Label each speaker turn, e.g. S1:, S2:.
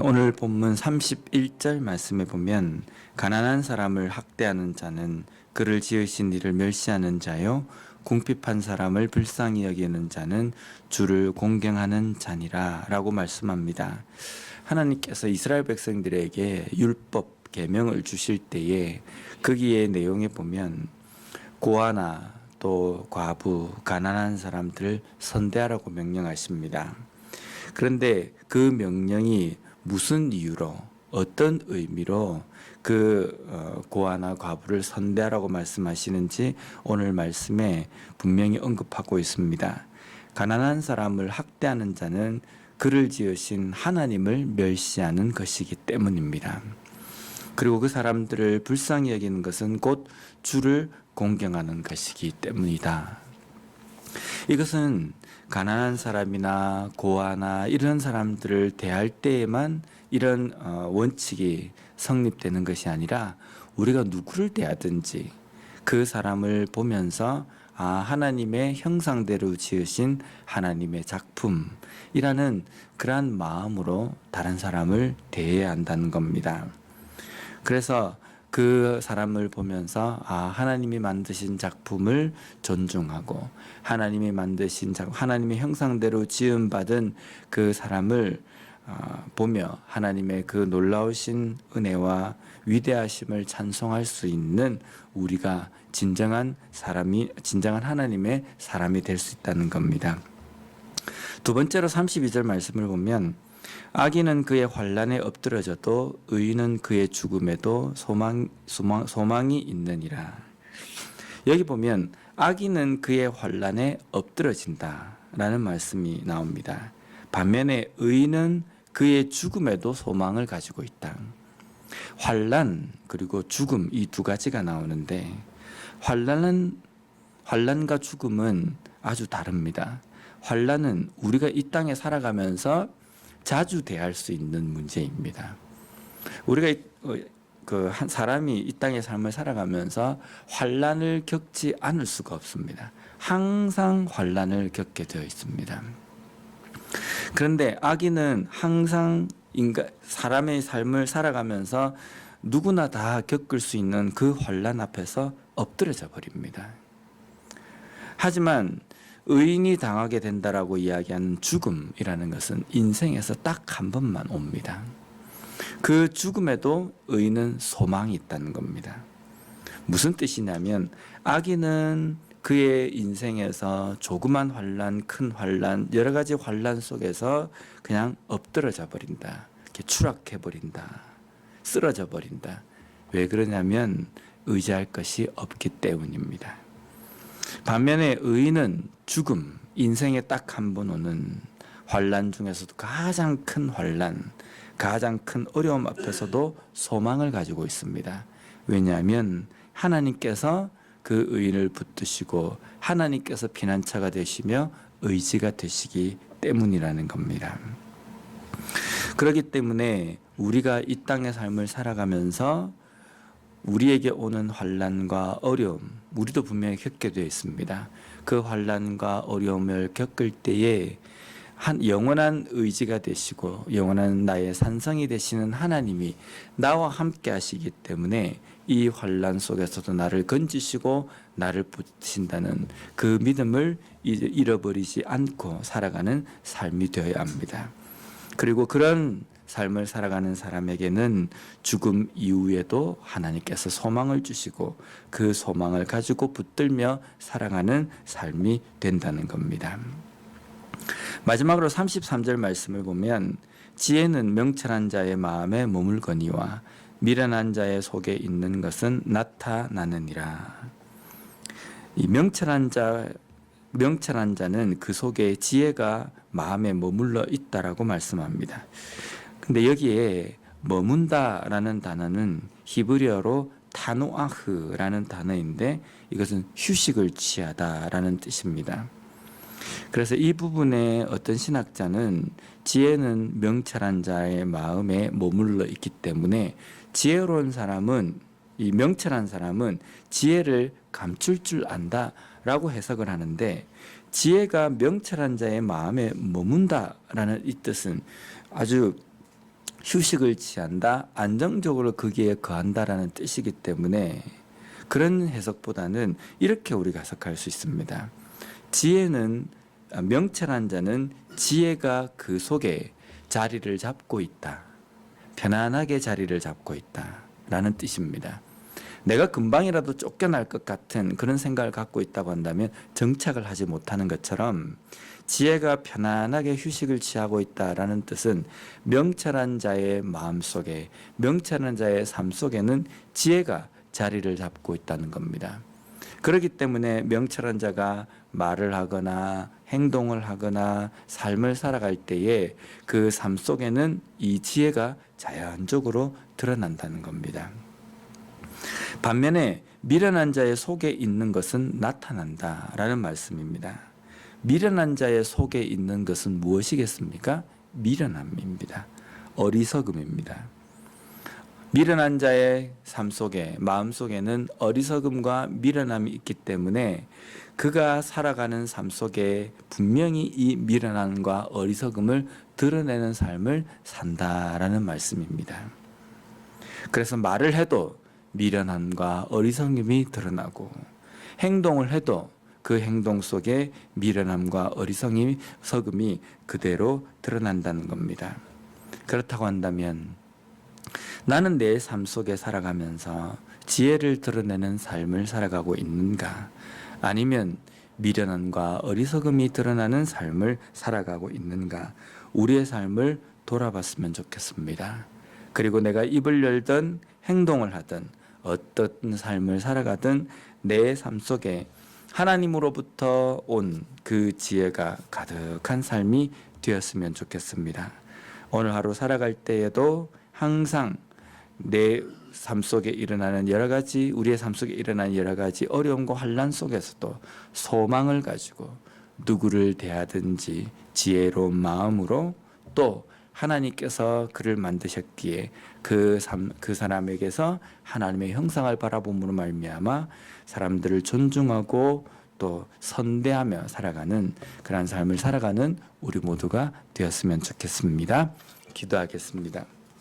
S1: 오늘 본문 31절 말씀에 보면 가난한 사람을 학대하는 자는 그를 지으신 이를 멸시하는 자요 궁핍한 사람을 불쌍히 여기는 자는 주를 공경하는 자니라 라고 말씀합니다. 하나님께서 이스라엘 백성들에게 율법 계명을 주실 때에 거기에 내용에 보면 고아나 또 과부 가난한 사람들을 선대하라고 명령하십니다. 그런데 그 명령이 무슨 이유로 어떤 의미로 그 고아나 과부를 선대하라고 말씀하시는지 오늘 말씀에 분명히 언급하고 있습니다. 가난한 사람을 학대하는 자는 그를 지으신 하나님을 멸시하는 것이기 때문입니다. 그리고 그 사람들을 불쌍히 여기는 것은 곧 주를 공경하는 것이기 때문이다. 이것은 가난한 사람이나 고아나 이런 사람들을 대할 때에만 이런 원칙이 성립되는 것이 아니라 우리가 누구를 대하든지 그 사람을 보면서 하나님의 형상대로 지으신 하나님의 작품이라는 그러한 마음으로 다른 사람을 대해야 한다는 겁니다. 그래서 그 사람을 보면서 하나님이 만드신 작품을 존중하고 하나님이 만드신 작품, 하나님의 형상대로 지음받은 그 사람을 보며 하나님의 그 놀라우신 은혜와 위대하심을 찬송할 수 있는 우리가 진정한 하나님의 사람이 될 수 있다는 겁니다. 두 번째로 32절 말씀을 보면 악인은 그의 환난에 엎드러져도 의인은 그의 죽음에도 소망이 있느니라. 여기 보면 악인은 그의 환난에 엎드러진다라는 말씀이 나옵니다. 반면에 의인은 그의 죽음에도 소망을 가지고 있다. 환난 그리고 죽음 이 두 가지가 나오는데 환난과 죽음은 아주 다릅니다. 환난은 우리가 이 땅에 살아가면서 자주 대할 수 있는 문제입니다. 우리가 한 사람이 이 땅의 삶을 살아가면서 환난을 겪지 않을 수가 없습니다. 항상 환난을 겪게 되어 있습니다. 그런데 악인은 항상 사람의 삶을 살아가면서 누구나 다 겪을 수 있는 그 환난 앞에서 엎드려져 버립니다. 하지만 의인이 당하게 된다라고 이야기하는 죽음이라는 것은 인생에서 딱 한 번만 옵니다. 그 죽음에도 의인은 소망이 있다는 겁니다. 무슨 뜻이냐면 악인은 그의 인생에서 조그만 환난, 큰 환난, 여러 가지 환난 속에서 그냥 엎드러져 버린다. 이렇게 추락해 버린다. 쓰러져 버린다. 왜 그러냐면 의지할 것이 없기 때문입니다. 반면에 의인은 죽음, 인생에 딱 한 번 오는 환난 중에서도 가장 큰 환난, 가장 큰 어려움 앞에서도 소망을 가지고 있습니다. 왜냐하면 하나님께서 그 의인을 붙드시고 하나님께서 피난처가 되시며 의지가 되시기 때문이라는 겁니다. 그렇기 때문에 우리가 이 땅의 삶을 살아가면서 우리에게 오는 환난과 어려움, 우리도 분명히 겪게 되어 있습니다. 그 환난과 어려움을 겪을 때에 영원한 의지가 되시고 영원한 나의 산성이 되시는 하나님이 나와 함께 하시기 때문에 이 환난 속에서도 나를 건지시고 나를 붙이신다는 그 믿음을 잃어버리지 않고 살아가는 삶이 되어야 합니다. 그리고 그런 삶을 살아가는 사람에게는 죽음 이후에도 하나님께서 소망을 주시고 그 소망을 가지고 붙들며 살아가는 삶이 된다는 겁니다. 마지막으로 33절 말씀을 보면 지혜는 명철한 자의 마음에 머물거니와 미련한 자의 속에 있는 것은 나타나느니라. 이 명철한 자는 그 속에 지혜가 마음에 머물러 있다라고 말씀합니다. 근데 여기에 머문다라는 단어는 히브리어로 타누아흐라는 단어인데 이것은 휴식을 취하다라는 뜻입니다. 그래서 이 부분에 어떤 신학자는 지혜는 명철한 자의 마음에 머물러 있기 때문에 지혜로운 사람은, 이 명철한 사람은 지혜를 감출 줄 안다라고 해석을 하는데, 지혜가 명철한 자의 마음에 머문다라는 이 뜻은 아주 휴식을 취한다, 안정적으로 거기에 거한다라는 뜻이기 때문에 그런 해석보다는 이렇게 우리가 해석할 수 있습니다. 지혜는 명철한 자는 지혜가 그 속에 자리를 잡고 있다. 편안하게 자리를 잡고 있다라는 뜻입니다. 내가 금방이라도 쫓겨날 것 같은 그런 생각을 갖고 있다고 한다면 정착을 하지 못하는 것처럼 지혜가 편안하게 휴식을 취하고 있다라는 뜻은 명철한 자의 마음속에, 명철한 자의 삶 속에는 지혜가 자리를 잡고 있다는 겁니다. 그렇기 때문에 명철한 자가 말을 하거나 행동을 하거나 삶을 살아갈 때에 그 삶 속에는 이 지혜가 자연적으로 드러난다는 겁니다. 반면에 미련한 자의 속에 있는 것은 나타난다라는 말씀입니다. 미련한 자의 속에 있는 것은 무엇이겠습니까? 미련함입니다. 어리석음입니다. 미련한 자의 삶 속에, 마음 속에는 어리석음과 미련함이 있기 때문에 그가 살아가는 삶 속에 분명히 이 미련함과 어리석음을 드러내는 삶을 산다라는 말씀입니다. 그래서 말을 해도 미련함과 어리석음이 드러나고 행동을 해도 그 행동 속에 미련함과 어리석음이 그대로 드러난다는 겁니다. 그렇다고 한다면 나는 내 삶 속에 살아가면서 지혜를 드러내는 삶을 살아가고 있는가? 아니면 미련함과 어리석음이 드러나는 삶을 살아가고 있는가? 우리의 삶을 돌아봤으면 좋겠습니다. 그리고 내가 입을 열든 행동을 하든 어떤 삶을 살아가든 내 삶 속에 하나님으로부터 온 그 지혜가 가득한 삶이 되었으면 좋겠습니다. 오늘 하루 살아갈 때에도 항상 내 삶 속에 일어나는 여러 가지, 우리의 삶 속에 일어나는 여러 가지 어려움과 환난 속에서도 소망을 가지고 누구를 대하든지 지혜로운 마음으로, 또 하나님께서 그를 만드셨기에 그 사람에게서 하나님의 형상을 바라봄으로 말미암아 사람들을 존중하고 또 선대하며 살아가는 그런 삶을 살아가는 우리 모두가 되었으면 좋겠습니다. 기도하겠습니다.